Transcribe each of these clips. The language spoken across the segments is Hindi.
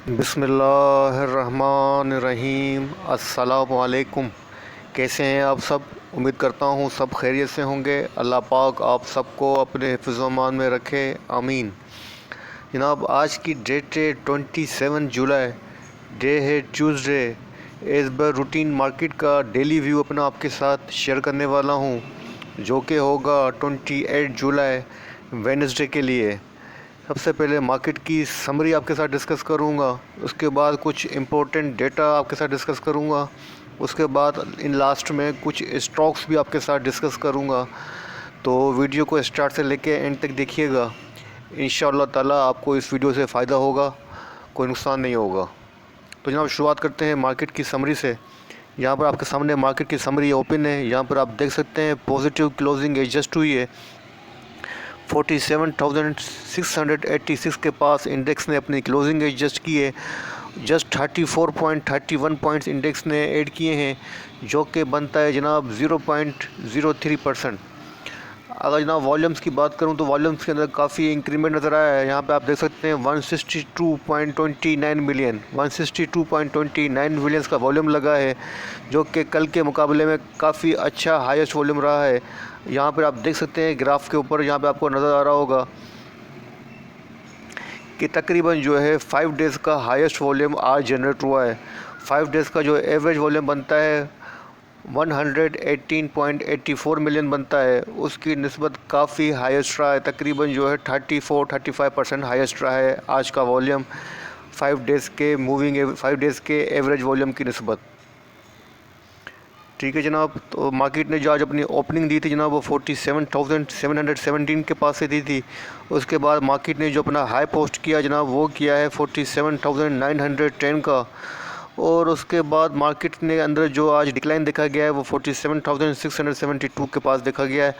बिस्मिल्लाहिर्रहमानिर्रहीम। अस्सलामुअलैकुम। कैसे हैं आप सब? उम्मीद करता हूँ सब खैरियत से होंगे। अल्लाह पाक आप सबको अपने हिफ्ज़-ओ-अमान में रखे, आमीन। जनाब, आज की डेट है 27 जुलाई, डे है ट्यूसडे। एज़ बर रूटीन मार्केट का डेली व्यू अपना आपके साथ शेयर करने वाला हूँ, जो कि होगा 28 जुलाई वेडनेसडे के लिए। सबसे पहले मार्केट की समरी आपके साथ डिस्कस करूंगा, उसके बाद कुछ इम्पोर्टेंट डेटा आपके साथ डिस्कस करूंगा, उसके बाद इन लास्ट में कुछ स्टॉक्स भी आपके साथ डिस्कस करूंगा। तो वीडियो को स्टार्ट से लेके एंड तक देखिएगा। इंशाअल्लाह ताला आपको इस वीडियो से फ़ायदा होगा, कोई नुकसान नहीं होगा। तो जनाब, शुरुआत करते हैं मार्केट की समरी से। यहाँ पर आपके सामने मार्केट की समरी ओपन है। यहाँ पर आप देख सकते हैं पॉजिटिव क्लोजिंग एडजस्ट हुई है। 47,686 के पास इंडेक्स ने अपनी क्लोजिंग एडजस्ट की है। जस्ट 34.31 पॉइंट्स इंडेक्स ने ऐड किए हैं, जो कि बनता है जनाब 0.03%। अगर जनाब वॉल्यूम्स की बात करूं तो वॉल्यूम्स के अंदर काफ़ी इंक्रीमेंट नज़र आया है। यहाँ पे आप देख सकते हैं 162.29 मिलियंस का वॉल्यूम लगा है, जो कि कल के मुकाबले में काफ़ी अच्छा हाईएस्ट वॉल्यूम रहा है। यहाँ पर आप देख सकते हैं ग्राफ के ऊपर, यहाँ पे आपको नज़र आ रहा होगा कि तकरीबन जो है 5 डेज़ का हाईएस्ट वॉल्यूम आज जनरेट हुआ है। 5 डेज़ का जो एवरेज वॉल्यूम बनता है 118.84 मिलियन बनता है, उसकी निस्बत काफ़ी हाईएस्ट रहा है। तकरीबन जो है 34-35% हाईएस्ट रहा है आज का वॉल्यूम 5 डेज़ के एवरेज वॉल्यूम की निस्बत। ठीक है जनाब, तो मार्केट ने जो आज अपनी ओपनिंग दी थी जनाब, वो 47,717 के पास से दी थी। उसके बाद मार्केट ने जो अपना हाई पोस्ट किया जनाब, वो किया है 47,910 का। और उसके बाद मार्केट ने अंदर जो आज डिक्लाइन देखा गया है वो 47,672 के पास देखा गया है।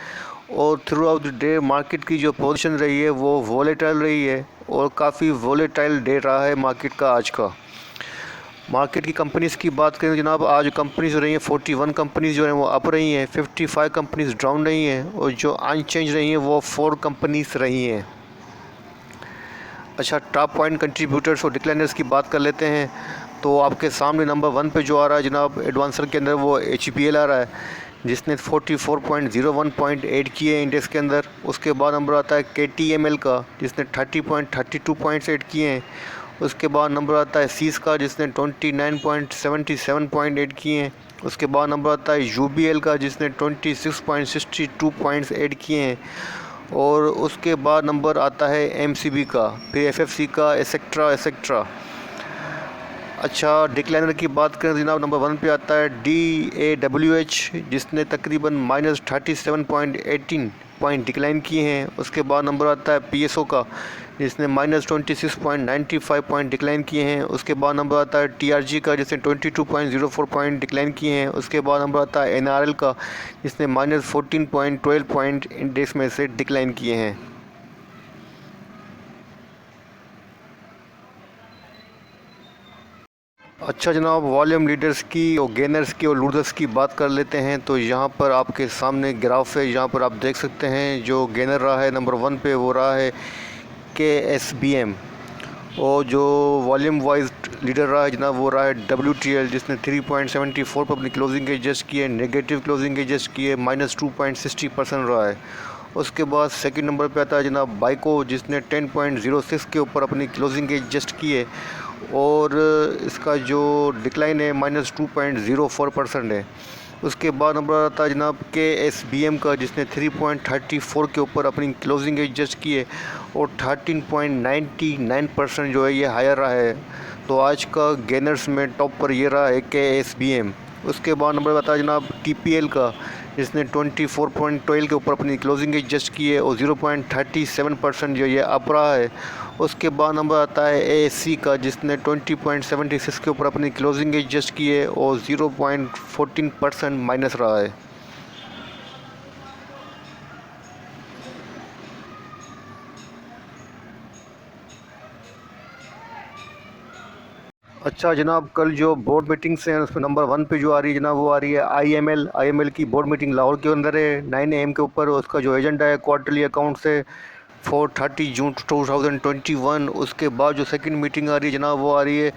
और through out the day market की जो पोजीशन रही है वो वॉलेटाइल रही है, और काफ़ी वॉलेटाइल डे रहा है मार्केट का आज का। मार्केट की कंपनीज़ की बात करें जनाब, आज कंपनीज रही हैं 41 कंपनीज़ जो हैं वो अप रही हैं, 55 कंपनीज़ डाउन रही हैं, और जो अनचेंज रही हैं वो 4 कंपनीज़ रही हैं। अच्छा, टॉप पॉइंट कंट्रीब्यूटर्स और डिक्लाइनर्स की बात कर लेते हैं। तो आपके सामने नंबर 1 पे जो आ रहा है जनाब एडवांसर के अंदर, वो HPL आ रहा है, जिसने 44.01 पॉइंट ऐड किए इंडेक्स के अंदर। उसके बाद नंबर आता है KTML का, जिसने 30.32 पॉइंट्स ऐड किए हैं। उसके बाद नंबर आता है सीस का, जिसने 29.77 पॉइंट ऐड किए हैं। उसके बाद नंबर आता है UBL का, जिसने 26.62 पॉइंट्स ऐड किए हैं। और उसके बाद नंबर आता है MCB का, फिर FFC का, एसेक्ट्रा एसेक्ट्रा। अच्छा, डिक्लाइनर की बात करें जनाब, नंबर 1 पे आता है DAWH, जिसने तकरीबन -37.18 पॉइंट डिक्लाइन किए हैं। उसके बाद नंबर आता है PSO का, जिसने -26.95 पॉइंट डिक्लाइन किए हैं। उसके बाद नंबर आता है TRG का, जिसने 22.04 पॉइंट डिक्लाइन किए हैं। उसके बाद नंबर आता है NRL का, जिसने -14.12 पॉइंट इंडेक्स में से डिक्लाइन किए हैं। अच्छा जनाब, वॉल्यूम लीडर्स की और गेनर्स की और लूजर्स की बात कर लेते हैं। तो यहाँ पर आपके सामने ग्राफ है, यहाँ पर आप देख सकते हैं जो गेनर रहा है नंबर 1 पे वो रहा है KSBM, और जो वॉल्यूम वाइज लीडर रहा है जनाब वो रहा है WTL, जिसने 3.74 पर अपनी क्लोजिंग एडजस्ट की है। नेगेटिव क्लोजिंग एडजस्ट की है, -2.60% रहा है। उसके बाद सेकंड नंबर पे आता है जनाब बाइको, जिसने 10.06 के ऊपर अपनी क्लोजिंग एडजस्ट की है, और इसका जो डिक्लाइन है -2.04% है। उसके बाद नंबर आता है जनाब KSBM का, जिसने 3.34 के ऊपर अपनी क्लोजिंग एडजस्ट की है, और 13.99% जो है ये हायर रहा है। तो आज का गेनर्स में टॉप पर ये रहा है KSBM। उसके बाद नंबर आता है जनाब TPL का, जिसने 24.12 के ऊपर अपनी क्लोजिंग एडजस्ट की है, और 0.37% जो ये अप रहा है। उसके बाद नंबर आता है ASC का, जिसने 20.76 के ऊपर अपनी क्लोजिंग एडजस्ट की है, और 0.14% माइनस रहा है। अच्छा जनाब, कल जो बोर्ड मीटिंग्स हैं उसमें नंबर 1 पे जो आ रही है जनाब, वो आ रही है IML की बोर्ड मीटिंग लाहौर के अंदर है 9 AM के ऊपर। उसका जो एजेंडा है क्वार्टरली अकाउंट से 4:30 जून 2021। उसके बाद जो सेकंड मीटिंग आ रही है जनाब वो आ रही है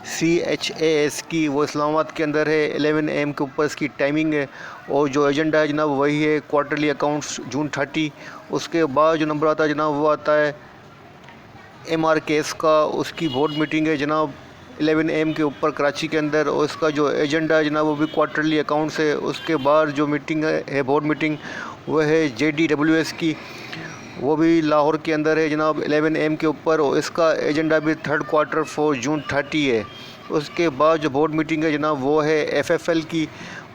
CHAS की, वो इस्लामाबाद के अंदर है। 11 AM के ऊपर इसकी टाइमिंग है और जो एजेंडा है जनाब वही है क्वार्टरली अकाउंट्स जून 30। उसके बाद जो नंबर आता है जनाब वो आता है MRKS का, उसकी बोर्ड मीटिंग है जनाब 11 AM के ऊपर कराची के अंदर, और इसका जो एजेंडा है जनाब वो भी क्वार्टरली अकाउंट्स है। उसके बाद जो मीटिंग है बोर्ड मीटिंग वो है JDWS की, वो भी लाहौर के अंदर है जनाब 11 AM के ऊपर, और इसका एजेंडा भी थर्ड क्वार्टर फॉर जून 30 है। उसके बाद जो बोर्ड मीटिंग है जनाब वो है FFL की,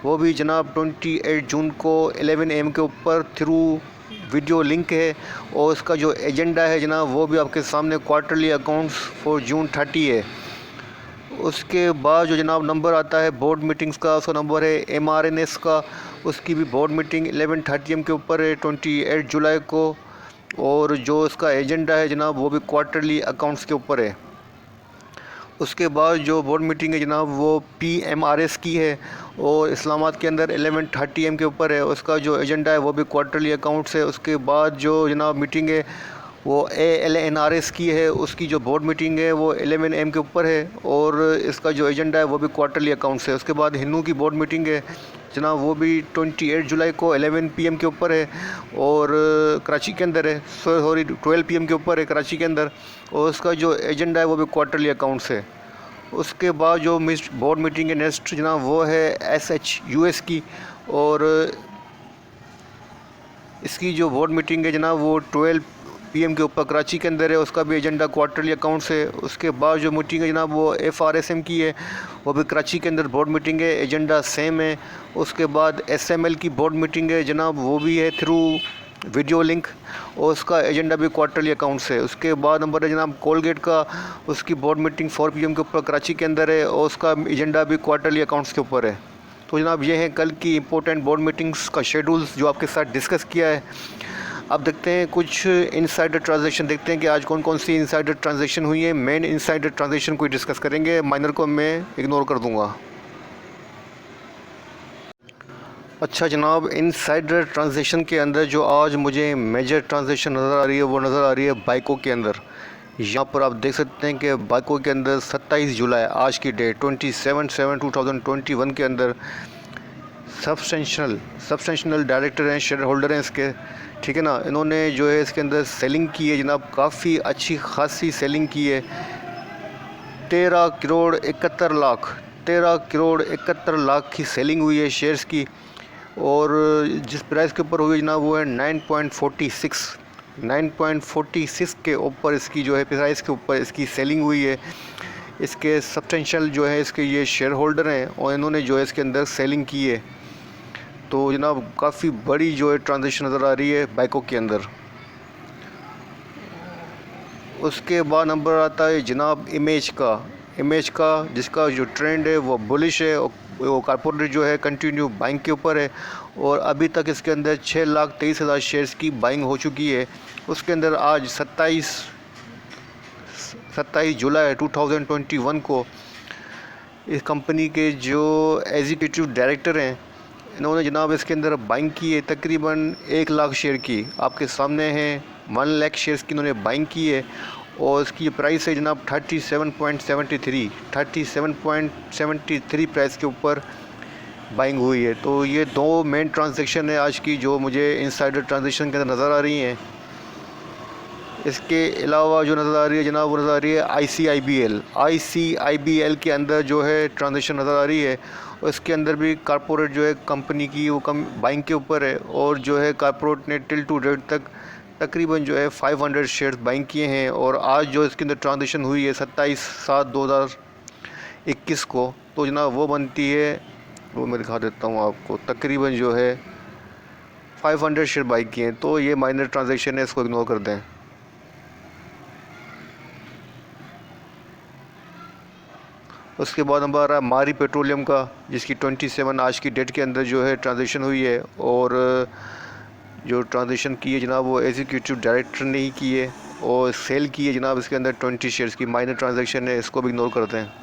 वो भी जनाब 28 जून को 11 AM के ऊपर थ्रू वीडियो लिंक है, और उसका जो एजेंडा है जनाब वो भी आपके सामने क्वार्टरली अकाउंट्स फॉर जून 30 है। उसके बाद जो जनाब नंबर आता है बोर्ड मीटिंग्स का, उसका नंबर है MRNS का, उसकी भी बोर्ड मीटिंग 11:30 AM के ऊपर है 28 जुलाई को, और जो इसका एजेंडा है जनाब वो भी क्वार्टरली अकाउंट्स के ऊपर है। उसके बाद जो बोर्ड मीटिंग है जनाब वो PMRS की है, और इस्लामाबाद के अंदर 11:30 AM के ऊपर है। उसका जो एजेंडा है वो भी क्वार्टरली अकाउंट्स है। उसके बाद जो जनाब मीटिंग है वो ALNRS की है, उसकी जो बोर्ड मीटिंग है वो 11 AM के ऊपर है, और इसका जो एजेंडा है वो भी क्वार्टरली अकाउंट्स है। उसके बाद हिन्नू की बोर्ड मीटिंग है जनाब वो भी 28 जुलाई को 11 PM के ऊपर है, और कराची के अंदर है, सॉरी 12 PM के ऊपर है कराची के अंदर, और उसका जो एजेंडा है वो भी क्वार्टरली अकाउंट्स है। उसके बाद जो बोर्ड मीटिंग है नेक्स्ट जनाब वो है SHUS की, और इसकी जो बोर्ड मीटिंग है जनाब वो 12 PM के ऊपर कराची के अंदर है, उसका भी एजेंडा क्वार्टरली अकाउंट्स है। उसके बाद जो मीटिंग है जनाब वो FRSM की है, वो भी कराची के अंदर बोर्ड मीटिंग है, एजेंडा सेम है। उसके बाद SML की बोर्ड मीटिंग है जनाब वो भी है थ्रू वीडियो लिंक, और उसका एजेंडा भी क्वार्टरली अकाउंट्स है। उसके बाद नंबर है जनाब कोलगेट का, उसकी बोर्ड मीटिंग 4 PM के ऊपर कराची के अंदर है, और उसका एजेंडा भी क्वार्टरली अकाउंट्स के ऊपर है। तो जनाब ये हैं कल की इंपॉर्टेंट बोर्ड मीटिंग्स का शेड्यूल्स जो आपके साथ डिस्कस किया है। अब देखते हैं कुछ इनसाइडर ट्रांजैक्शन, देखते हैं कि आज कौन कौन सी इनसाइडर ट्रांजैक्शन हुई है। मेन इनसाइडर ट्रांजैक्शन को डिस्कस करेंगे, माइनर को मैं इग्नोर कर दूंगा। अच्छा जनाब, इनसाइडर ट्रांजैक्शन के अंदर जो आज मुझे मेजर ट्रांजैक्शन नज़र आ रही है वो नज़र आ रही है बाइको के अंदर। यहाँ पर आप देख सकते हैं कि बाइको के अंदर 27 जुलाई आज की डेट 27/7/2021 के अंदर सब्सटेंशनल डायरेक्टर हैं, शेयर होल्डर हैं इसके, ठीक है ना। इन्होंने जो है इसके अंदर सेलिंग की है जनाब, काफ़ी अच्छी खासी सेलिंग की है। 13 करोड़ 71 लाख की सेलिंग हुई है शेयर्स की, और जिस प्राइस के ऊपर हुई है जनाब वो है 9.46 के ऊपर इसकी जो है प्राइस के ऊपर इसकी सेलिंग हुई है। इसके सब्सटेंशियल जो है इसके ये शेयर होल्डर हैं, और इन्होंने जो है इसके अंदर सेलिंग की है। तो जनाब काफ़ी बड़ी जो है ट्रांजेक्शन नज़र आ रही है बाइको के अंदर। उसके बाद नंबर आता है जनाब इमेज का जिसका जो ट्रेंड है वो बुलिश है, और वो कॉर्पोरेट जो है कंटिन्यू बाइंग के ऊपर है, और अभी तक इसके अंदर 6,23,000 शेयर्स की बाइंग हो चुकी है। उसके अंदर आज 27 जुलाई 2021 को इस कंपनी के जो एग्जीक्यूटिव डायरेक्टर हैं इन्होंने जनाब इसके अंदर बाइंग की है तकरीबन 1 लाख शेयर की, आपके सामने हैं 1 लाख शेयर्स की इन्होंने बाइंग की है, और इसकी प्राइस है जनाब 37.73 प्राइस के ऊपर बाइंग हुई है। तो ये दो मेन ट्रांजैक्शन है आज की जो मुझे इनसाइडर ट्रांजैक्शन के अंदर नज़र आ रही हैं। इसके अलावा जो नज़र आ रही है जनाब वो नज़र आ रही है ICIBL के अंदर जो है ट्रांजैक्शन नज़र आ रही है, और इसके अंदर भी कॉर्पोरेट जो है कंपनी की वो कम बाइंग के ऊपर है, और जो है कॉर्पोरेट ने टिल टू डेट तक तकरीबन जो है 500 शेयर्स बाइंग किए हैं, और आज जो इसके अंदर ट्रांजैक्शन हुई है 27/7/2021 को, तो जनाब वो बनती है, वो मैं दिखा देता हूँ आपको, तकरीबन जो है 500 शेयर बाइंग किए हैं। तो ये माइनर ट्रांजैक्शन है, इसको इग्नोर कर दें। उसके बाद नंबर आ रहा है मारी पेट्रोलियम का, जिसकी 27 आज की डेट के अंदर जो है ट्रांजैक्शन हुई है, और जो ट्रांजैक्शन की है जनाब वो एग्जीक्यूटिव डायरेक्टर ने ही की है, और सेल की है जनाब इसके अंदर 20 शेयर्स की। माइनर ट्रांजैक्शन है, इसको भी इग्नोर करते हैं।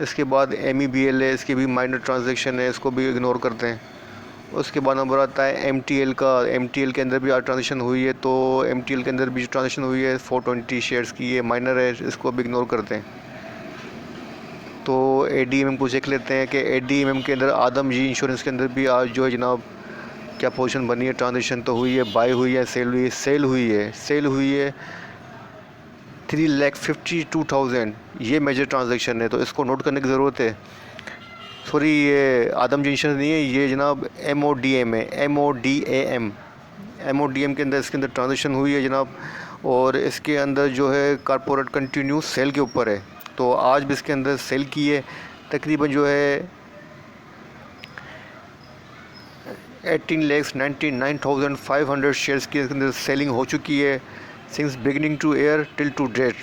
इसके बाद MEBL है, इसकी भी माइनर ट्रांजैक्शन है, इसको भी इग्नोर करते हैं। उसके बाद नंबर आता है MTL का। MTL के अंदर भी आज ट्रांजेक्शन हुई है, तो MTL के अंदर भी ट्रांजेक्शन हुई है 420 शेयर्स की, ये माइनर है, इसको भी इग्नोर करते हैं। तो ADMM को देख लेते हैं कि ADMM के अंदर आदम जी इंश्योरेंस के अंदर भी आज जो है जनाब क्या पोजीशन बनी है, ट्रांजेक्शन तो हुई है, बाय हुई है, सेल हुई है। सेल हुई है 3,52,000, ये मेजर ट्रांजेक्शन है, तो इसको नोट करने की ज़रूरत है। सॉरी, ये आदम जी इंश्योरेंस नहीं है, ये जनाब MODM है, MODM के अंदर इसके अंदर ट्रांजेक्शन हुई है जनाब, और इसके अंदर जो है कारपोरेट कंटिन्यू सेल के ऊपर है, तो आज भी इसके अंदर सेल की है। तकरीबन जो है 18,99,500 शेयर्स की इसके अंदर सेलिंग हो चुकी है since beginning to year till to date.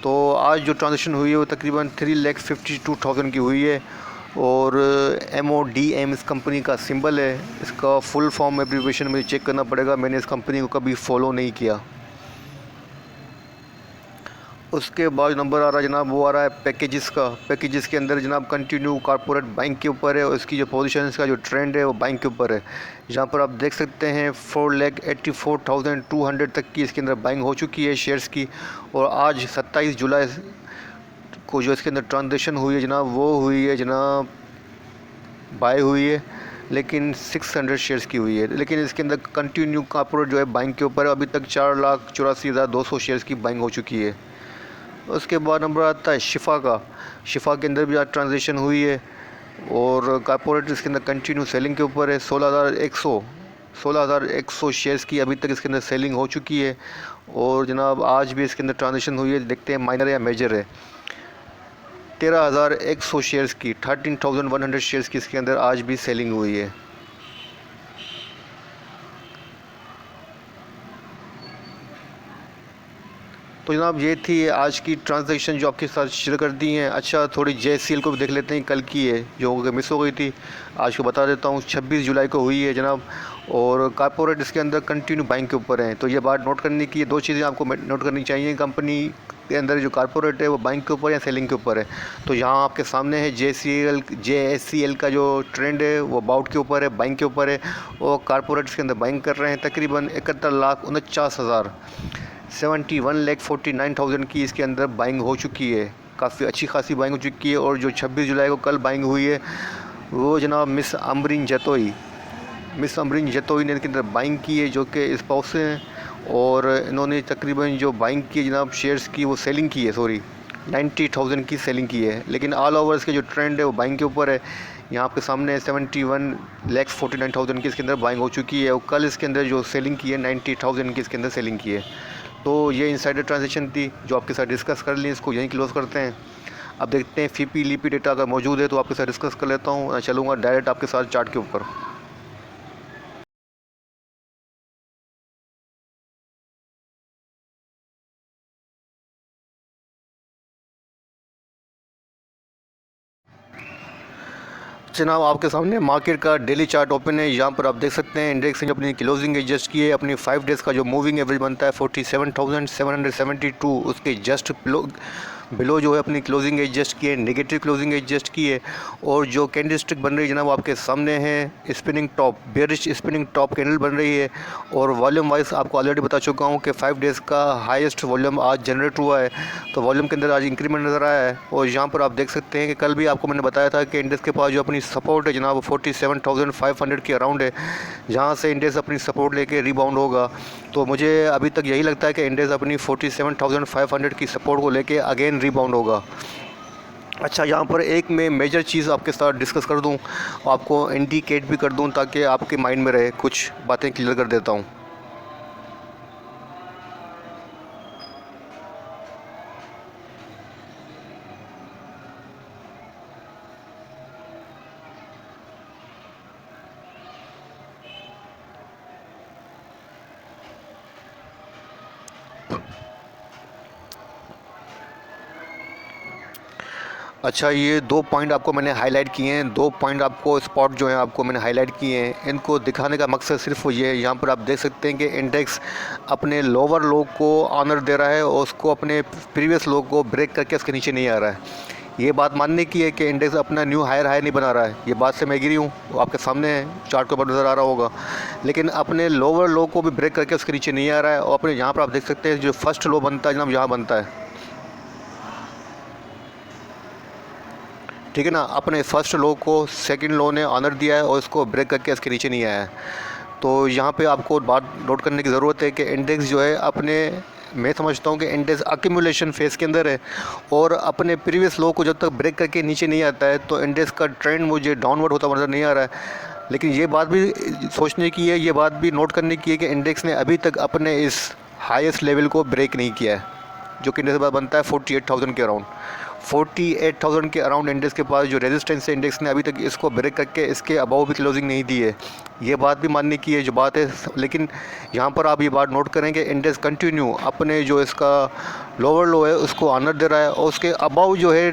तो आज जो ट्रांजेक्शन हुई है वो तकरीबन 3,52,000 की हुई है, और MODM इस कंपनी का सिंबल है। इसका फुल फॉर्म एब्रीविएशन मुझे चेक करना पड़ेगा, मैंने इस कंपनी को कभी फॉलो नहीं किया। उसके बाद नंबर आ रहा है जनाब, वो आ रहा है पैकेजेस का। पैकेजेस के अंदर जनाब कंटिन्यू कारपोरेट बाइंग के ऊपर है, और इसकी जो पोजीशन इसका जो ट्रेंड है वो बाइंग के ऊपर है। जहाँ पर आप देख सकते हैं 4,84,200 तक की इसके अंदर बाइंग हो चुकी है शेयर्स की, और आज 27 जुलाई को जो इसके अंदर ट्रांजेक्शन हुई है जनाब, वो हुई है जनाब बाय हुई है, लेकिन 600 शेयर्स की हुई है। लेकिन इसके अंदर कंटिन्यू कारपोरेट जो है बाइंग के ऊपर है, अभी तक 4,84,200 शेयर्स की बाइंग हो चुकी है। उसके बाद नंबर आता है शिफा का। शिफा के अंदर भी आज ट्रांजेक्शन हुई है, और कारपोरेट इसके अंदर कंटिन्यू सेलिंग के ऊपर है। 16,100 शेयर्स की अभी तक इसके अंदर सेलिंग हो चुकी है, और जनाब आज भी इसके अंदर ट्रांजेक्शन हुई है, देखते हैं माइनर या मेजर है। 13,100 शेयर्स की, 13,100 शेयर्स की इसके अंदर आज भी सेलिंग हुई है। तो जनाब ये थी आज की ट्रांजैक्शन जो आपके साथ शेयर कर दी हैं। अच्छा, थोड़ी JCL को भी देख लेते हैं, कल की है जो मिस हो गई थी, आज को बता देता हूँ। 26 जुलाई को हुई है जनाब, और कारपोरेट इसके अंदर कंटिन्यू बाइंग के ऊपर हैं। तो ये बात नोट करने की, दो चीज़ें आपको नोट करनी चाहिए, कंपनी के अंदर जो कारपोरेट है वो बाइंग के ऊपर या सेलिंग के ऊपर है। तो यहाँ आपके सामने है JSCL का जो ट्रेंड है वो बाउट के ऊपर है, बाइंग के ऊपर है, और कारपोरेट इसके अंदर बाइंग कर रहे हैं। तकरीबन 71,49,000 71,49,000 की इसके अंदर बाइंग हो चुकी है, काफ़ी अच्छी खासी बाइंग हो चुकी है। और जो 26 जुलाई को कल बाइंग हुई है वो जनाब मिस अमरीन जतोई ने इसके अंदर बाइंग की है, जो कि स्पाउस हैं, और इन्होंने तकरीबन जो बाइंग की जनाब शेयर्स की वो सेलिंग की है, 90,000 की सेलिंग की है। लेकिन ऑल ओवर इसके जो ट्रेंड है वो बाइंग के ऊपर है। यहाँ आपके सामने 71,49,000 की इसके अंदर बाइंग हो चुकी है, और कल इसके अंदर जो सेलिंग की है 90,000 की इसके अंदर सेलिंग की है। तो ये इनसाइडर ट्रांजेक्शन थी जो आपके साथ डिस्कस कर ली, इसको यहीं क्लोज़ करते हैं। अब देखते हैं FIPI LIPI डेटा अगर मौजूद है तो आपके साथ डिस्कस कर लेता हूँ, चलूँगा डायरेक्ट आपके साथ चार्ट के ऊपर। जनाब आपके सामने मार्केट का डेली चार्ट ओपन है। यहाँ पर आप देख सकते हैं इंडेक्स ने अपनी क्लोजिंग एडजस्ट की है, अपनी 5 डेज़ का जो मूविंग एवरेज बनता है 47,772, उसके जस्ट बिलो जो है अपनी क्लोजिंग एडजस्ट की है, नेगेटिव क्लोजिंग एडजस्ट की है। और जो कैंडल स्टिक बन रही है जनाब आपके सामने है spinning top, bearish spinning top candle बन रही है। और वॉल्यूम वाइज आपको ऑलरेडी बता चुका हूँ कि 5 डेज़ का हाईएस्ट वॉल्यूम आज जनरेट हुआ है, तो वॉल्यूम के अंदर आज इंक्रीमेंट नज़र आया है। और यहाँ पर आप देख सकते हैं कि कल भी आपको मैंने बताया था कि इंडेक्स के पास जो अपनी सपोर्ट है जनाब 47,500 के अराउंड है, जहाँ से इंडेक्स अपनी सपोर्ट लेके रिबाउंड होगा। तो मुझे अभी तक यही लगता है कि इंडेक्स अपनी 47,500 की सपोर्ट को लेके अगेन रिबाउंड होगा। अच्छा, यहाँ पर एक मैं मेजर चीज़ आपके साथ डिस्कस कर दूँ, आपको इंडिकेट भी कर दूँ ताकि आपके माइंड में रहे, कुछ बातें क्लियर कर देता हूँ। अच्छा, ये 2 पॉइंट आपको मैंने हाईलाइट किए हैं, 2 पॉइंट आपको स्पॉट जो हैं आपको मैंने हाईलाइट किए हैं। इनको दिखाने का मकसद सिर्फ ये है, यहाँ पर आप देख सकते हैं कि इंडेक्स अपने लोअर लो को ऑनर दे रहा है और उसको अपने प्रीवियस लो को ब्रेक करके इसके नीचे नहीं आ रहा है। ये बात मानने की है कि इंडेक्स अपना न्यू हायर हाई नहीं बना रहा है, ये बात से मैं एग्री हूँ, वो आपके सामने है, चार्ट के ऊपर नज़र आ रहा होगा। लेकिन अपने लोअर लो को भी ब्रेक करके उसके नीचे नहीं आ रहा है। और अपने यहाँ पर आप देख सकते हैं जो फर्स्ट लो बनता है जनाब, यहाँ बनता है, ठीक है ना। अपने फर्स्ट लो को सेकंड लो ने ऑनर दिया है और इसको ब्रेक करके इसके नीचे नहीं आया है। तो यहाँ पे आपको बात नोट करने की ज़रूरत है कि इंडेक्स जो है अपने, मैं समझता हूँ कि इंडेक्स अक्यूमुलेशन फेज़ के अंदर है और अपने प्रीवियस लो को जब तक ब्रेक करके नीचे नहीं आता है तो इंडेक्स का ट्रेंड मुझे डाउनवर्ड होता नज़र नहीं आ रहा है। लेकिन ये बात भी सोचने की है, ये बात भी नोट करने की है कि इंडेक्स ने अभी तक अपने इस हाईएस्ट लेवल को ब्रेक नहीं किया है, जो कि इंडेक्स के बाद बनता है 48,000 के अराउंड। 48,000 के अराउंड इंडेक्स के पास जो रेजिस्टेंस है, इंडेक्स ने अभी तक इसको ब्रेक करके इसके अबाव भी क्लोजिंग नहीं दी है। ये बात भी मानने की है जो बात है। लेकिन यहाँ पर आप ये बात नोट करें कि इंडेक्स कंटिन्यू अपने जो इसका लोअर लो है उसको ऑनर दे रहा है और उसके अबाव जो है,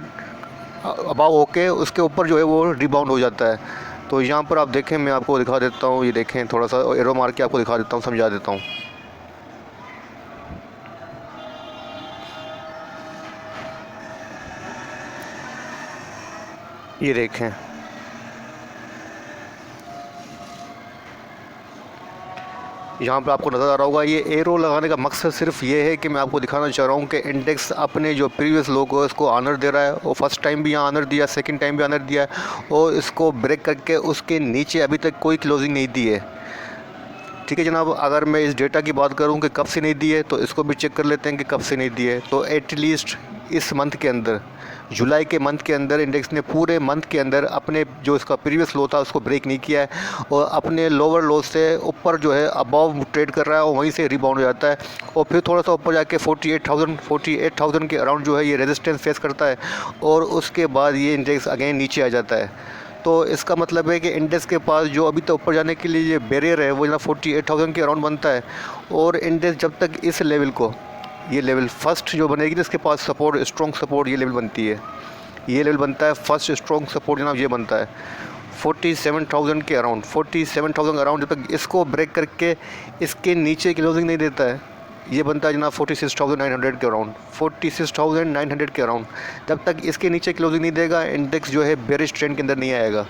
अबाव होके उसके ऊपर जो है वो रिबाउंड हो जाता है। तो यहाँ पर आप देखें, मैं आपको दिखा देता हूँ, ये देखें, थोड़ा सा एरो मार के आपको दिखा देता हूँ, समझा देता हूँ। ये देखें, यहाँ पर आपको नज़र आ रहा होगा, ये एरो लगाने का मकसद सिर्फ ये है कि मैं आपको दिखाना चाह रहा हूँ कि इंडेक्स अपने जो प्रीवियस लो को इसको ऑनर दे रहा है और फर्स्ट टाइम भी यहाँ ऑनर दिया, सेकंड टाइम भी ऑनर दिया है और इसको ब्रेक करके उसके नीचे अभी तक कोई क्लोजिंग नहीं दी है। ठीक है जनाब, अगर मैं इस डेटा की बात करूं कि कब से नहीं दी है तो इसको भी चेक कर लेते हैं कि कब से नहीं दी है। तो एटलीस्ट इस मंथ के अंदर, जुलाई के मंथ के अंदर इंडेक्स ने पूरे मंथ के अंदर अपने जो इसका प्रीवियस लो था उसको ब्रेक नहीं किया है और अपने लोअर लो से ऊपर जो है अबव ट्रेड कर रहा है और वहीं से रिबाउंड हो जाता है और फिर थोड़ा सा ऊपर जाके 48,000 के अराउंड जो है ये रेजिस्टेंस फेस करता है और उसके बाद ये इंडेक्स अगेन नीचे आ जाता है। तो इसका मतलब है कि इंडेक्स के पास जो अभी तक ऊपर जाने के लिए ये बैरियर है वो जनाब 48,000 के अराउंड बनता है। और इंडेक्स जब तक इस लेवल को, ये लेवल फर्स्ट जो बनेगी ना, इसके पास सपोर्ट, स्ट्रॉन्ग सपोर्ट, ये लेवल बनती है, ये लेवल बनता है फर्स्ट स्ट्रॉन्ग सपोर्ट जनाब, ये बनता है 47,000 के अराउंड। 47,000 के अराउंड जब तक इसको ब्रेक करके इसके नीचे क्लोजिंग नहीं देता है, ये बनता है जनाब 46,900 के अराउंड। 46,900 के अराउंड जब तक इसके नीचे क्लोजिंग नहीं देगा इंडेक्स जो है बेरिश ट्रेंड के अंदर नहीं आएगा।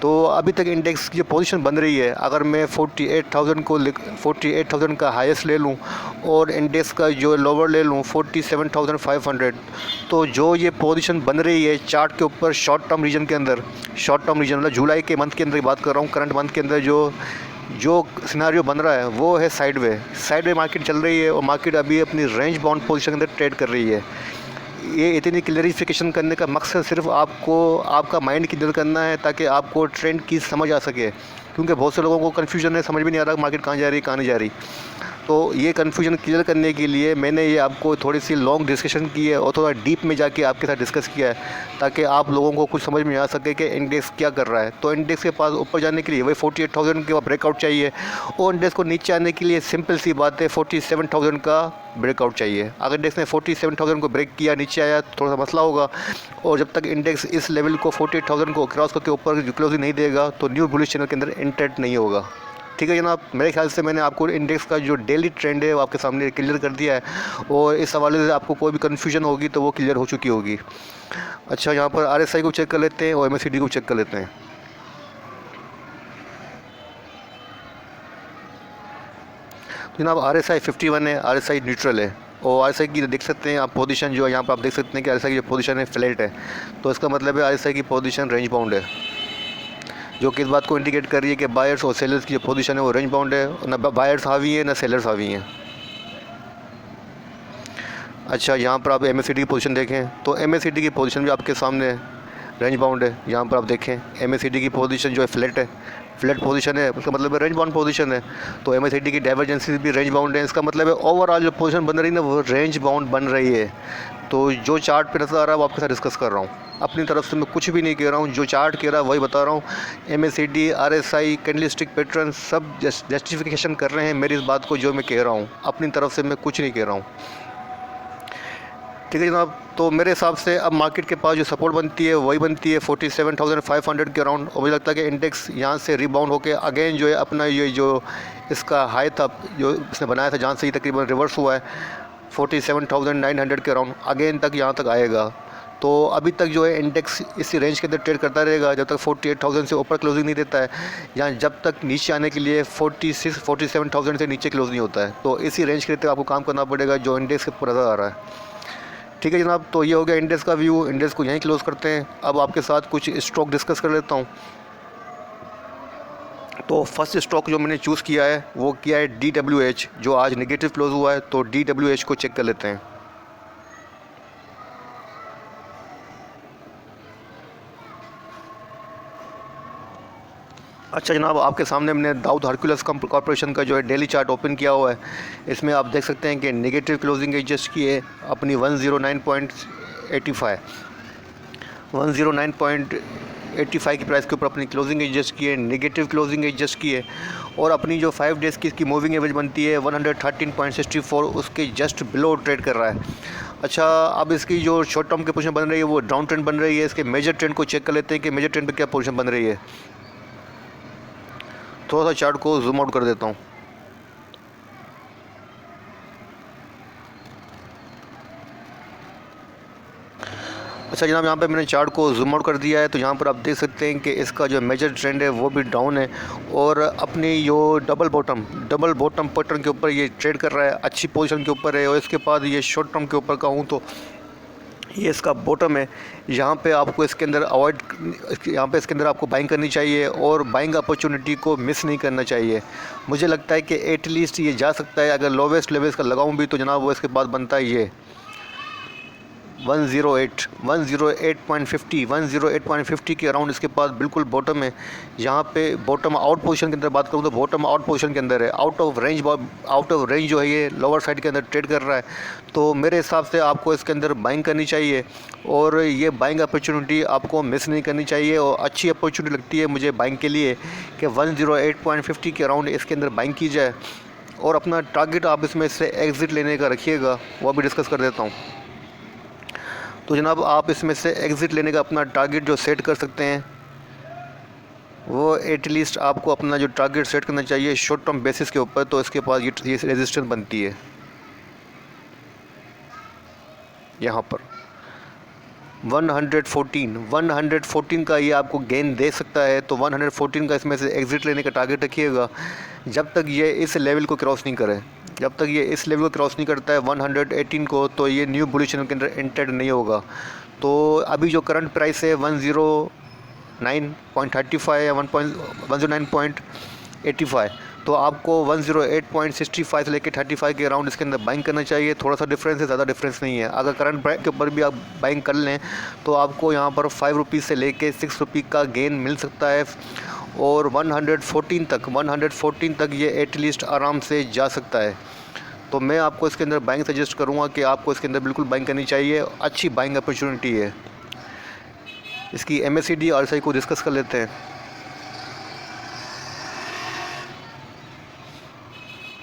तो अभी तक इंडेक्स की जो पोजीशन बन रही है, अगर मैं 48,000 का हाईएस्ट ले लूँ और इंडेक्स का जो लोअर ले लूँ 47,500, तो जो ये पोजीशन बन रही है चार्ट के ऊपर शॉर्ट टर्म रीजन के अंदर, शॉर्ट टर्म रीजन मतलब जुलाई के मंथ के अंदर बात कर रहा हूँ, करंट मंथ के अंदर जो सिनारियो बन रहा है वो है साइडवे मार्केट चल रही है और मार्केट अभी अपनी रेंज बाउंड पोजीशन के अंदर ट्रेड कर रही है। ये इतनी क्लैरिफिकेशन करने का मकसद सिर्फ आपको, आपका माइंड क्लियर करना है ताकि आपको ट्रेंड की समझ आ सके, क्योंकि बहुत से लोगों को कन्फ्यूजन है, समझ में नहीं आ रहा मार्केट कहाँ जा रही है कहाँ नहीं जा रही। तो ये कन्फ्यूजन क्लियर करने के लिए मैंने ये आपको थोड़ी सी लॉन्ग डिस्कशन की है और थोड़ा डीप में जाके आपके साथ डिस्कस किया है ताकि आप लोगों को कुछ समझ में आ सके कि इंडेक्स क्या कर रहा है। तो इंडेक्स के पास ऊपर जाने के लिए वही 48,000 के ब्रेकआउट चाहिए और इंडेक्स को नीचे आने के लिए सिंपल सी बात है 47,000 का ब्रेकआउट चाहिए। अगर इंडेक्स ने 47,000 को ब्रेक किया, नीचे आया तो थोड़ा सा मसला होगा और जब तक इंडेक्स इस लेवल को 48,000 को क्रॉस करके ऊपर क्लोजिंग नहीं देगा तो न्यू बुलिश चैनल के अंदर एंटर नहीं होगा। ठीक है जनाब, मेरे ख्याल से मैंने आपको इंडेक्स का जो डेली ट्रेंड है वो आपके सामने क्लियर कर दिया है और इस हवाले से आपको कोई भी कन्फ्यूजन होगी तो वो क्लियर हो चुकी होगी। अच्छा, यहाँ पर RSI को चेक कर लेते हैं और MACD को चेक कर लेते हैं। तो जनाब RSI 51 है, RSI न्यूट्रल है और RSI की देख सकते हैं आप पोजीशन, जो है यहाँ पर आप देख सकते हैं कि RSI की जो पोजीशन है फ्लैट है, तो इसका मतलब है RSI की पोजीशन रेंज बाउंड है, जो कि इस बात को इंडिकेट कर रही है कि बायर्स और सेलर्स की जो पोजीशन है वो रेंज बाउंड है, ना बायर्स हावी है ना सेलर्स हावी हैं। अच्छा, यहाँ पर आप MACD की पोजीशन देखें तो MACD की पोजीशन भी आपके सामने रेंज बाउंड है। यहाँ पर आप देखें MACD की पोजीशन जो है फ्लैट पोजीशन है, उसका मतलब है रेंज बाउंड पोजीशन है। तो MACD की डाइवर्जेंसी भी रेंज बाउंड है, इसका मतलब है ओवरऑल जो पोजीशन बन रही है ना वो रेंज बाउंड बन रही है। तो जो चार्ट पे नज़र आ रहा है वो आपके साथ डिस्कस कर रहा हूँ, अपनी तरफ से मैं कुछ भी नहीं कह रहा हूँ, जो चार्ट कह रहा है वही बता रहा हूँ। MACD, RSI, कैंडलस्टिक पैटर्न सब जस्टिफिकेशन कर रहे हैं मेरी इस बात को, जो मैं कह रहा हूँ अपनी तरफ से मैं कुछ नहीं कह रहा हूँ। ठीक है जनाब, तो मेरे हिसाब से अब मार्केट के पास जो सपोर्ट बनती है वही बनती है 47,500 के अराउंड और मुझे लगता है कि इंडेक्स यहाँ से रिबाउंड होकर अगेन जो है अपना ये जो इसका हाई था जो इसने बनाया था जहाँ से ये तकरीबन रिवर्स हुआ है 47,900 के अराउंड अगेन तक यहाँ तक आएगा। तो अभी तक जो है इंडेक्स इसी रेंज के अंदर ट्रेड करता रहेगा जब तक 48,000 से ऊपर क्लोजिंग नहीं देता है, या जब तक नीचे आने के लिए 47,000 से नीचे क्लोज नहीं होता है। तो इसी रेंज के लिए आपको काम करना पड़ेगा जो इंडेक्स के ऊपर नज़र आ रहा है। ठीक है जनाब, तो ये हो गया इंडेक्स का व्यू। इंडेक्स को यहीं क्लोज़ करते हैं। अब आपके साथ कुछ स्टॉक डिस्कस कर लेता हूँ। तो फर्स्ट स्टॉक जो मैंने चूज़ किया है वो किया है DWH, जो आज नेगेटिव क्लोज हुआ है। तो DWH को चेक कर लेते हैं। अच्छा जनाब, आपके सामने हमने दाऊद हरकुलस कॉर्पोरेशन का जो है डेली चार्ट ओपन किया हुआ है। इसमें आप देख सकते हैं कि नेगेटिव क्लोजिंग एडजस्ट की है अपनी 109.85 109.85 की प्राइस के ऊपर अपनी क्लोजिंग एडजस्ट की है, नेगेटिव क्लोजिंग एडजस्ट की है। और अपनी जो 5 डेज़ की इसकी मूविंग एवरेज बनती है 113.64, उसके जस्ट बिलो ट्रेड कर रहा है। अच्छा, अब इसकी जो शॉर्ट टर्म की पोजीशन बन रही है वो डाउन ट्रेंड बन रही है। इसके मेजर ट्रेंड को चेक कर लेते हैं कि मेजर ट्रेंड पे क्या पोजीशन बन रही है। थोड़ा सा चार्ट को जूम आउट कर देता हूँ। अच्छा जनाब, यहाँ पे मैंने चार्ट को जूम आउट कर दिया है। तो यहाँ पर आप देख सकते हैं कि इसका जो मेजर ट्रेंड है वो भी डाउन है, और अपनी जो डबल बॉटम पैटर्न के ऊपर ये ट्रेड कर रहा है, अच्छी पोजीशन के ऊपर है। और इसके बाद ये शॉर्ट टर्म के ऊपर कहूँ तो ये इसका बॉटम है। यहाँ पे आपको इसके अंदर इसके अंदर आपको बाइंग करनी चाहिए और बाइंग अपॉर्चुनिटी को मिस नहीं करना चाहिए। मुझे लगता है कि एटलीस्ट ये जा सकता है। अगर लोवेस्ट लेवल्स का लगाऊं भी तो जनाब वो इसके बाद बनता है ये 108.50 के अराउंड इसके पास बिल्कुल बॉटम है। यहाँ पे बॉटम आउट पोजीशन के अंदर बात करूँ तो बॉटम आउट पोजीशन के अंदर है, आउट ऑफ रेंज जो है ये लोअर साइड के अंदर ट्रेड कर रहा है। तो मेरे हिसाब से आपको इसके अंदर बाइंग करनी चाहिए, और ये बाइंग अपॉर्चुनिटी आपको मिस नहीं करनी चाहिए। और अच्छी अपॉर्चुनिटी लगती है मुझे बाइंग के लिए कि 108.50 के अराउंड इसके अंदर बाइंग की जाए। और अपना टारगेट आप इसमें से एग्ज़िट लेने का रखिएगा, वो भी डिस्कस कर देता हूँ। तो जनाब, आप इसमें से एग्ज़िट लेने का अपना टारगेट जो सेट कर सकते हैं वो एटलीस्ट आपको अपना जो टारगेट सेट करना चाहिए शॉर्ट टर्म बेसिस के ऊपर। तो इसके पास ये रेजिस्टेंस बनती है यहाँ पर 114 का ये आपको गेन दे सकता है। तो 114 का इसमें से एग्ज़िट लेने का टारगेट रखिएगा जब तक ये इस लेवल को क्रॉस नहीं करे। जब तक ये इस लेवल को क्रॉस नहीं करता है 118 को, तो ये न्यू बुलिश चैनल के अंदर एंटर्ड नहीं होगा। तो अभी जो करंट प्राइस है 109.35 या 109.85, तो आपको 108.65 से लेकर 35 के अराउंड इसके अंदर बाइंग करना चाहिए। थोड़ा सा डिफरेंस है, ज़्यादा डिफरेंस नहीं है। अगर करंट प्राइस के ऊपर भी आप बाइंग कर लें तो आपको यहाँ पर 5 रुपीज़ से लेकर 6 रुपये का गेन मिल सकता है। और 114 तक ये एटलीस्ट आराम से जा सकता है। तो मैं आपको इसके अंदर बाइंग सजेस्ट करूँगा कि आपको इसके अंदर बिल्कुल बाइंग करनी चाहिए, अच्छी बाइंग अपॉर्चुनिटी है। इसकी MACD RSI को डिस्कस कर लेते हैं।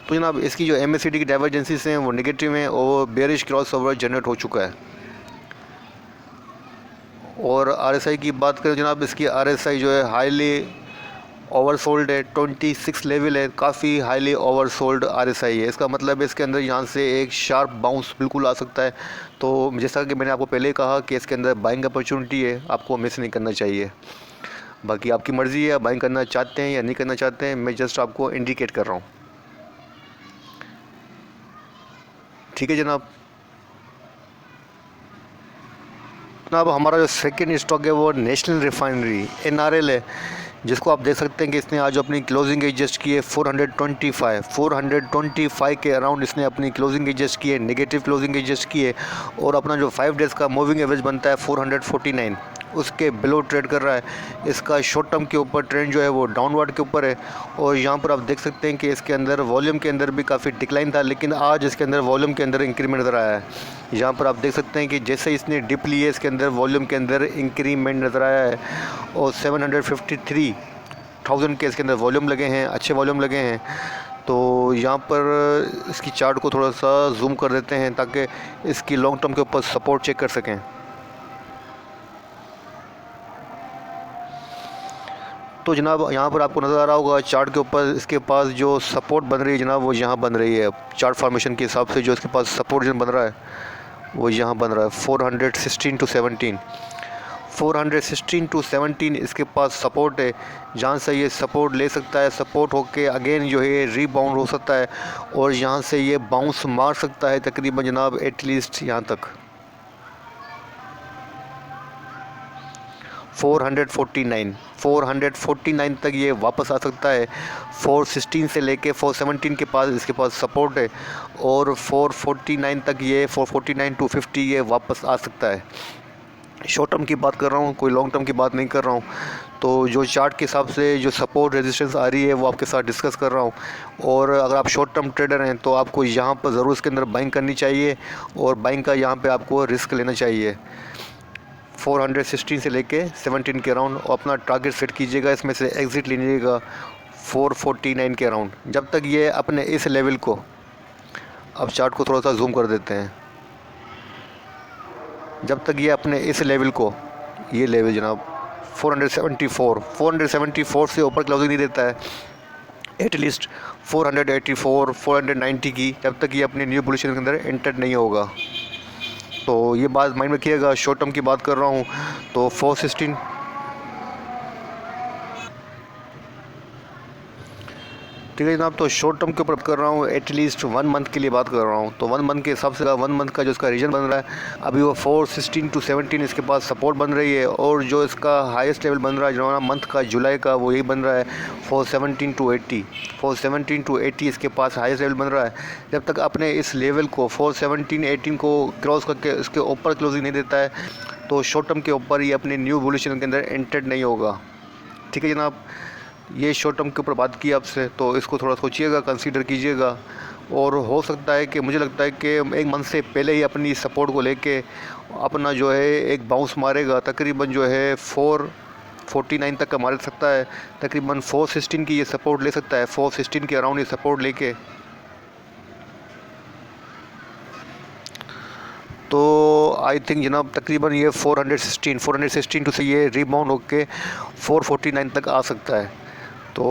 तो जनाब, इसकी जो MACD की डाइवर्जेंसीज हैं वो नेगेटिव हैं और बेयरिश क्रॉस ओवर जनरेट हो चुका है। और RSI की बात करें जनाब, इसकी RSI जो है हाईली ओवरसोल्ड है, 26 लेवल है, काफ़ी हाईली ओवरसोल्ड RSI है। इसका मतलब इसके अंदर यहाँ से एक शार्प बाउंस बिल्कुल आ सकता है। तो जैसा कि मैंने आपको पहले कहा कि इसके अंदर बाइंग अपॉर्चुनिटी है, आपको मिस नहीं करना चाहिए। बाकी आपकी मर्ज़ी है, बाइंग करना चाहते हैं या नहीं करना चाहते हैं, मैं जस्ट आपको इंडिकेट कर रहा हूँ। ठीक है जनाब। जनाब, हमारा जो सेकेंड स्टॉक है वो नेशनल रिफाइनरी NRL है, जिसको आप देख सकते हैं कि इसने आज अपनी क्लोजिंग एडजस्ट की है 425 के अराउंड इसने अपनी क्लोजिंग एडजस्ट की है, नेगेटिव क्लोजिंग एडजस्ट की है। और अपना जो 5 डेज़ का मूविंग एवरेज बनता है 449, उसके बिलो ट्रेड कर रहा है। इसका शॉर्ट टर्म के ऊपर ट्रेंड जो है वो डाउनवर्ड के ऊपर है। और यहाँ पर आप देख सकते हैं कि इसके अंदर वॉल्यूम के अंदर भी काफ़ी डिक्लाइन था, लेकिन आज इसके अंदर वॉल्यूम के अंदर इंक्रीमेंट नज़र आया है। यहाँ पर आप देख सकते हैं कि जैसे इसने डिप ली है इसके अंदर वॉल्यूम के अंदर इंक्रीमेंट नज़र आया है। और 753,000 के इसके अंदर वॉल्यूम लगे हैं, अच्छे वॉल्यूम लगे हैं। तो यहाँ पर इसकी चार्ट को थोड़ा सा जूम कर देते हैं ताकि इसकी लॉन्ग टर्म के ऊपर सपोर्ट चेक कर सकें। तो जनाब, यहाँ पर आपको नज़र आ रहा होगा चार्ट के ऊपर इसके पास जो सपोर्ट बन रही है जनाब, वो यहाँ बन रही है। चार्ट फॉर्मेशन के हिसाब से जो इसके पास सपोर्ट बन रहा है वो यहाँ बन रहा है 416 टू 17, 416 टू 17 इसके पास सपोर्ट है, जहाँ से ये सपोर्ट ले सकता है, सपोर्ट होके अगेन जो है रीबाउंड हो सकता है और यहाँ से ये बाउंस मार सकता है तकरीबन जनाब एटलीस्ट यहाँ तक 449 तक ये वापस आ सकता है। 416 से लेके 417 के पास इसके पास सपोर्ट है और 449 तक ये 449 टू 50 ये वापस आ सकता है। शॉर्ट टर्म की बात कर रहा हूँ, कोई लॉन्ग टर्म की बात नहीं कर रहा हूँ। तो जो चार्ट के हिसाब से जो सपोर्ट रेजिस्टेंस आ रही है वो आपके साथ डिस्कस कर रहा हूँ। और अगर आप शॉर्ट टर्म ट्रेडर हैं तो आपको यहाँ पर ज़रूर इसके अंदर बाइंग करनी चाहिए और बाइंग का यहाँ पे आपको रिस्क लेना चाहिए 416 से लेके 17 के अराउंड, और अपना टारगेट सेट कीजिएगा, इसमें से एग्ज़िट लीजिएगा 449 के अराउंड। जब तक ये अपने इस लेवल को, अब चार्ट को थोड़ा सा जूम कर देते हैं, जब तक ये अपने इस लेवल को, ये लेवल जनाब 474 से ऊपर क्लोजिंग नहीं देता है, एटलीस्ट 484 490 की, जब तक ये अपने न्यू पोजीशन के अंदर एंटर नहीं होगा। तो ये बात माइंड में रखिएगा। शॉर्ट टर्म की बात कर रहा हूँ तो 416, ठीक है जनाब। तो शॉर्ट टर्म के ऊपर कर रहा हूँ, एटलीस्ट 1 मंथ के लिए बात कर रहा हूँ। तो 1 मंथ के हिसाब से 1 मंथ का जो इसका रीजन बन रहा है अभी वो 416 टू 17 इसके पास सपोर्ट बन रही है, और जो इसका हाईएस्ट लेवल बन रहा है जो मंथ का जुलाई का वो यही बन रहा है 417 टू 80, 417 टू 80 इसके पास हाईएस्ट लेवल बन रहा है। जब तक अपने इस लेवल को 417 18 को क्रॉस करके इसके ऊपर क्लोजिंग नहीं देता है तो शॉर्ट टर्म के ऊपर ये अपने न्यू पोजीशन के अंदर एंटर्ड नहीं होगा। ठीक है जनाब, ये शॉर्ट टर्म के ऊपर बात की आपसे, तो इसको थोड़ा सोचिएगा, कंसीडर कीजिएगा। और हो सकता है कि मुझे लगता है कि 1 मंथ से पहले ही अपनी सपोर्ट को लेके अपना जो है एक बाउंस मारेगा, तकरीबन जो है 449 तक का मार सकता है, तकरीबन 416 की ये सपोर्ट ले सकता है, 416 के अराउंड ये सपोर्ट लेके। तो आई थिंक जनाब तकरीबन ये 416 टू से ये रीबाउंड होके 449 तक आ सकता है। तो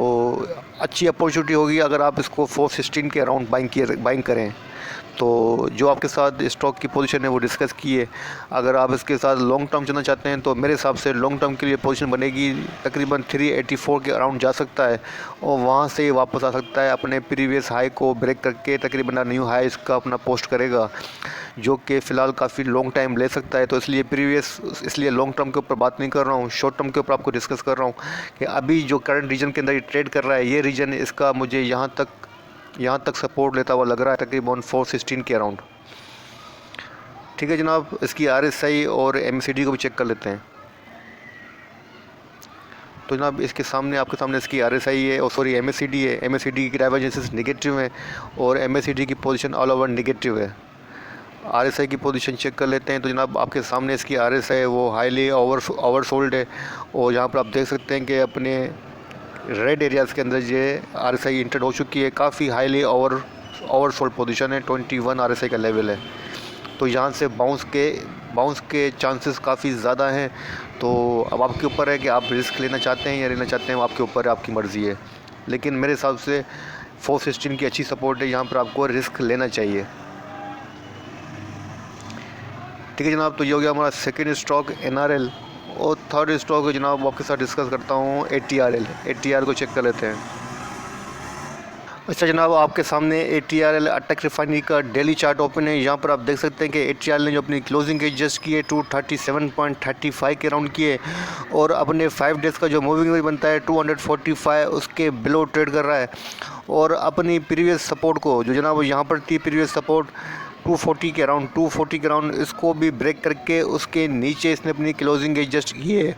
अच्छी अपॉर्चुनिटी होगी अगर आप इसको 416 के अराउंड बाइंग करें। तो जो आपके साथ स्टॉक की पोजीशन है वो डिस्कस किए। अगर आप इसके साथ लॉन्ग टर्म चलना चाहते हैं तो मेरे हिसाब से लॉन्ग टर्म के लिए पोजीशन बनेगी तकरीबन 384 के अराउंड जा सकता है और वहाँ से वापस आ सकता है, अपने प्रीवियस हाई को ब्रेक करके तकरीबन न्यू हाई इसका अपना पोस्ट करेगा, जो कि फ़िलहाल काफ़ी लॉन्ग टाइम ले सकता है। तो इसलिए लॉन्ग टर्म के ऊपर बात नहीं कर रहा हूँ, शॉर्ट टर्म के ऊपर आपको डिस्कस कर रहा हूँ कि अभी जो करंट रीजन के अंदर ये ट्रेड कर रहा है, ये रीजन इसका मुझे यहाँ तक सपोर्ट लेता हुआ लग रहा है तकरीबन 416 के अराउंड। ठीक है जनाब, इसकी RSI और MACD को भी चेक कर लेते हैं। तो जनाब आपके सामने इसकी RSI है और सॉरी MACD है। MACD की डाइवर्जेंसेस नेगेटिव है और MACD की पोजीशन ऑल ओवर नेगेटिव है। RSI की पोजीशन चेक कर लेते हैं। तो जनाब आपके सामने इसकी RSI है वो हाईली ओवरसोल्ड है और यहाँ पर आप देख सकते हैं कि अपने रेड एरियाज़ के अंदर ये RSI इंटर हो चुकी है, काफ़ी हाईली ओवरसोल्ड पोजीशन है, 21 RSI का लेवल है। तो यहाँ से बाउंस के चांसेस काफ़ी ज़्यादा हैं। तो अब आपके ऊपर है कि आप रिस्क लेना चाहते हैं या लेना चाहते हैं, वो आपके ऊपर है, आपकी मर्ज़ी है। लेकिन मेरे हिसाब से 416 की अच्छी सपोर्ट है, यहाँ पर आपको रिस्क लेना चाहिए। ठीक है जनाब, तो ये हो गया हमारा सेकेंड स्टॉक NRL। और थर्ड स्टॉक जनाब आपके साथ डिस्कस करता हूँ ATRL। ATR को चेक कर लेते हैं। अच्छा जनाब, आपके सामने ATRL अटक रिफाइनरी का डेली चार्ट ओपन है। यहाँ पर आप देख सकते हैं कि ATRL ने जो अपनी क्लोजिंग एडजस्ट की है 237.35 के राउंड की है और अपने 5 डेज़ का जो मूविंग एवरेज बनता है 245 उसके बिलो ट्रेड कर रहा है। और अपनी प्रीवियस सपोर्ट को जो जनाब यहाँ पर थी प्रीवियस सपोर्ट 240 के अराउंड इसको भी ब्रेक करके उसके नीचे इसने अपनी क्लोजिंग एडजस्ट की है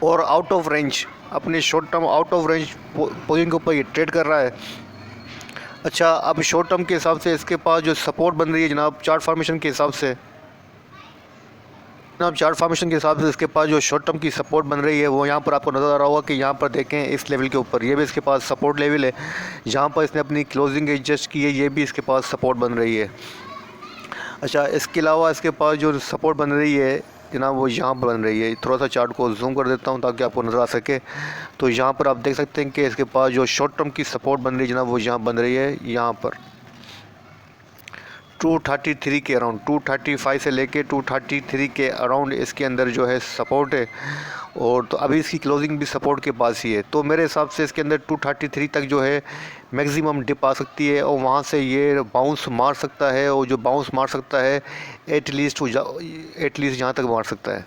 और आउट ऑफ रेंज अपने short term out of range position के ऊपर ये ट्रेड कर रहा है। अच्छा, अब शॉर्ट टर्म के हिसाब से इसके पास जो सपोर्ट बन रही है जनाब चार्ट फॉर्मेशन के हिसाब से इसके पास जो शॉर्ट टर्म की सपोर्ट बन रही है वो यहाँ पर आपको नज़र आ रहा होगा कि यहाँ पर देखें इस लेवल के ऊपर ये भी इसके पास सपोर्ट लेवल है, जहाँ पर इसने अपनी क्लोजिंग एडजस्ट की है ये भी इसके पास सपोर्ट बन रही है। अच्छा, इसके अलावा इसके पास जो सपोर्ट बन रही है जनाब वो यहाँ पर बन रही है। थोड़ा सा चार्ट को जूम कर देता हूँ ताकि आपको नज़र आ सके। तो यहाँ पर आप देख सकते हैं कि इसके पास जो शॉर्ट टर्म की सपोर्ट बन रही है जनाब वो यहाँ बन रही है, यहाँ पर 233 के अराउंड, 235 से लेके 233 के अराउंड इसके अंदर जो है सपोर्ट है। और तो अभी इसकी क्लोजिंग भी सपोर्ट के पास ही है। तो मेरे हिसाब से इसके अंदर 233 तक जो है मैक्सिमम डिप आ सकती है और वहाँ से ये बाउंस मार सकता है। और जो बाउंस मार सकता है एटलीस्ट जहाँ तक मार सकता है।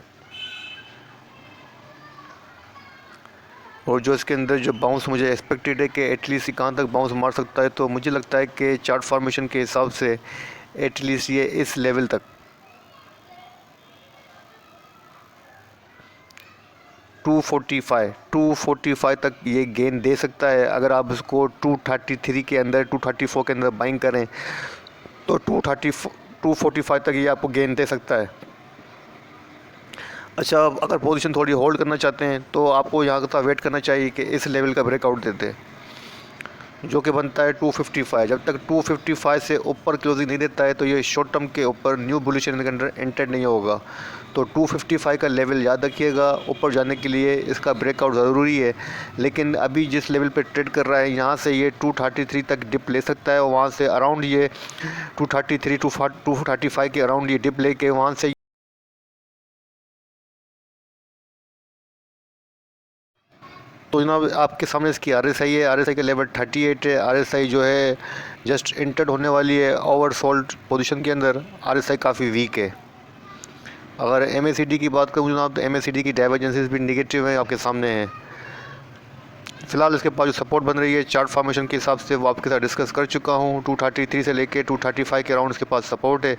और जो इसके अंदर जो बाउंस मुझे एक्सपेक्टेड है कि एटलीस्ट कहाँ तक बाउंस मार सकता है, तो मुझे लगता है कि चार्ट फॉर्मेशन के हिसाब से एटलीस्ट ये इस लेवल तक 245 तक ये गेन दे सकता है। अगर आप इसको 233 के अंदर 234 के अंदर बाइंग करें तो 245 तक ये आपको गेन दे सकता है। अच्छा, अगर पोजीशन थोड़ी होल्ड करना चाहते हैं तो आपको यहाँ का वेट करना चाहिए कि इस लेवल का ब्रेकआउट देते हैं, जो कि बनता है 255। जब तक 255 से ऊपर क्लोजिंग नहीं देता है तो ये शॉर्ट टर्म के ऊपर न्यू बुलिश के अंदर एंटर नहीं होगा। तो 255 का लेवल याद रखिएगा। ऊपर जाने के लिए इसका ब्रेकआउट ज़रूरी है, लेकिन अभी जिस लेवल पे ट्रेड कर रहा है यहाँ से ये 233 तक डिप ले सकता है और वहाँ से अराउंड ये 235 के अराउंड ये डिप लेके वहाँ से तो जनाब आपके सामने इसकी RSI है। RSI का लेवल 38 है। RSI जो है जस्ट इंटर्ड होने वाली है ओवरसोल्ड पोजीशन के अंदर। RSI काफ़ी वीक है। अगर MACD की बात करूँ जनाब तो MACD की डाइवर्जेंसेस भी निगेटिव है, आपके सामने है। फ़िलहाल इसके पास जो सपोर्ट बन रही है चार्ट फॉर्मेशन के हिसाब से वो आपके साथ डिस्कस कर चुका हूँ। 233 से लेके 235 के अराउंड इसके पास सपोर्ट है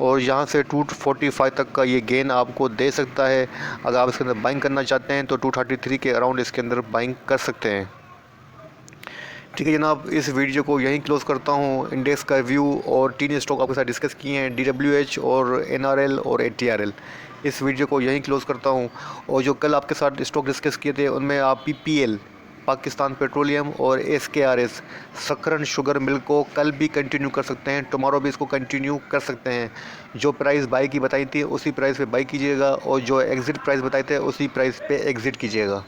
और यहाँ से 245 तक का ये गेन आपको दे सकता है। अगर आप इसके अंदर बाइंग करना चाहते हैं तो 233 के अराउंड इसके अंदर बाइंग कर सकते हैं। ठीक है जनाब, इस वीडियो को यहीं क्लोज़ करता हूँ। इंडेक्स का व्यू और 3 स्टॉक आपके साथ डिस्कस किए हैं, DWH और NRL और ATRL। इस वीडियो को यहीं क्लोज़ करता हूँ। और जो कल आपके साथ स्टॉक डिस्कस किए थे उनमें आप PPL पाकिस्तान पेट्रोलियम और SKRS सक्रन शुगर मिल को कल भी कंटिन्यू कर सकते हैं, टुमारो भी इसको कंटिन्यू कर सकते हैं। जो प्राइस बाई की बताई थी उसी प्राइस पे बाई कीजिएगा और जो एग्ज़िट प्राइस बताए थे उसी प्राइस पे एग्ज़िट कीजिएगा।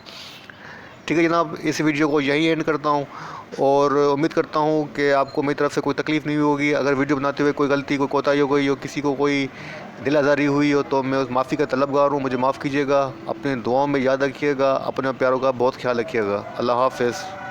ठीक है जनाब, इस वीडियो को यहीं एंड करता हूँ और उम्मीद करता हूँ कि आपको मेरी तरफ से कोई तकलीफ़ नहीं होगी। अगर वीडियो बनाते हुए कोई गलती, कोई कोताही हो गई हो, किसी को कोई दिल आज़ारी हुई हो तो मैं उस माफ़ी का तलबगार हूँ, मुझे माफ़ कीजिएगा। अपने दुआओं में याद रखिएगा, अपने प्यारों का बहुत ख्याल रखिएगा। अल्लाह हाफ़िज़।